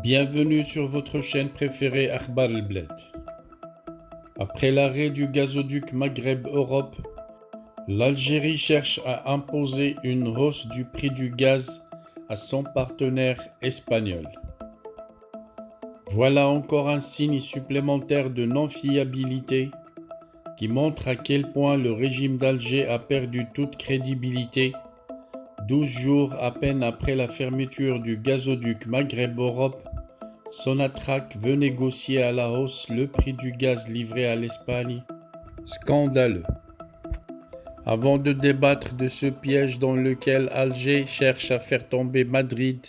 Bienvenue sur votre chaîne préférée Akhbar el-Bled. Après l'arrêt du gazoduc Maghreb-Europe, l'Algérie cherche à imposer une hausse du prix du gaz à son partenaire espagnol. Voilà encore un signe supplémentaire de non-fiabilité qui montre à quel point le régime d'Alger a perdu toute crédibilité 12 jours à peine après la fermeture du gazoduc Maghreb-Europe. Sonatrach veut négocier à la hausse le prix du gaz livré à l'Espagne. Scandaleux. Avant de débattre de ce piège dans lequel Alger cherche à faire tomber Madrid,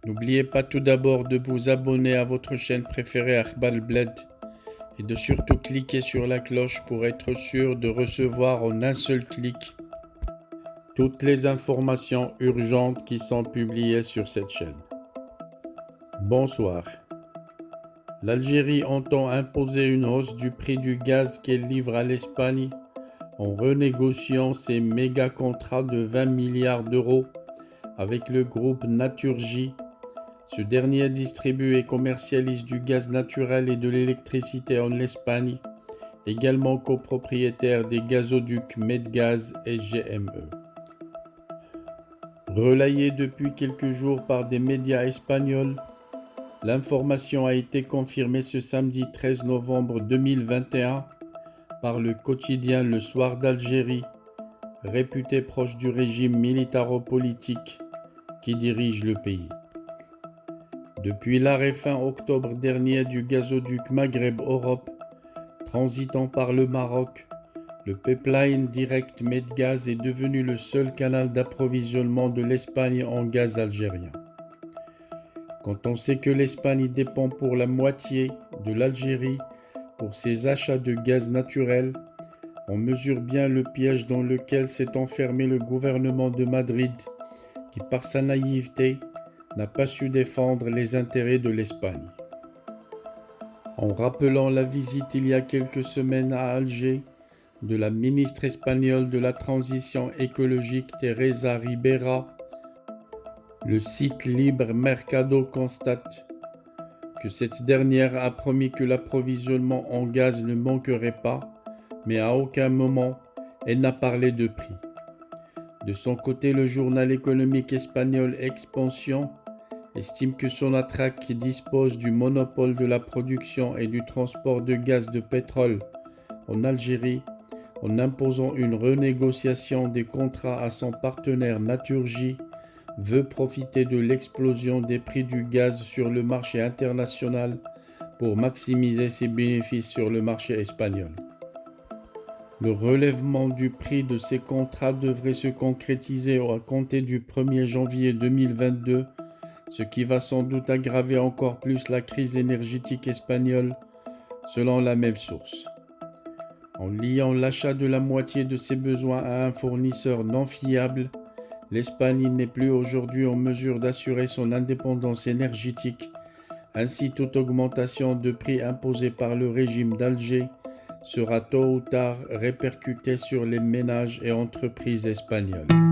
n'oubliez pas tout d'abord de vous abonner à votre chaîne préférée Akhbar el-Bled et de surtout cliquer sur la cloche pour être sûr de recevoir en un seul clic toutes les informations urgentes qui sont publiées sur cette chaîne. Bonsoir. L'Algérie entend imposer une hausse du prix du gaz qu'elle livre à l'Espagne en renégociant ses méga-contrats de 20 milliards d'euros avec le groupe Naturgy. Ce dernier distribue et commercialise du gaz naturel et de l'électricité en Espagne, également copropriétaire des gazoducs Medgaz et GME. Relayé depuis quelques jours par des médias espagnols, l'information a été confirmée ce samedi 13 novembre 2021 par le quotidien Le Soir d'Algérie, réputé proche du régime militaro-politique qui dirige le pays. Depuis l'arrêt fin octobre dernier du gazoduc Maghreb-Europe, transitant par le Maroc, le pipeline direct Medgaz est devenu le seul canal d'approvisionnement de l'Espagne en gaz algérien. Quand on sait que l'Espagne dépend pour la moitié de l'Algérie pour ses achats de gaz naturel, on mesure bien le piège dans lequel s'est enfermé le gouvernement de Madrid, qui par sa naïveté n'a pas su défendre les intérêts de l'Espagne. En rappelant la visite il y a quelques semaines à Alger de la ministre espagnole de la Transition écologique Teresa Ribera, le site Libre Mercado constate que cette dernière a promis que l'approvisionnement en gaz ne manquerait pas, mais à aucun moment elle n'a parlé de prix. De son côté, le journal économique espagnol Expansión estime que Sonatrach, qui dispose du monopole de la production et du transport de gaz de pétrole en Algérie, en imposant une renégociation des contrats à son partenaire Naturgy, veut profiter de l'explosion des prix du gaz sur le marché international pour maximiser ses bénéfices sur le marché espagnol. Le relèvement du prix de ces contrats devrait se concrétiser à compter du 1er janvier 2022, ce qui va sans doute aggraver encore plus la crise énergétique espagnole, selon la même source. En liant l'achat de la moitié de ses besoins à un fournisseur non fiable, l'Espagne n'est plus aujourd'hui en mesure d'assurer son indépendance énergétique. Ainsi, toute augmentation de prix imposée par le régime d'Alger sera tôt ou tard répercutée sur les ménages et entreprises espagnoles.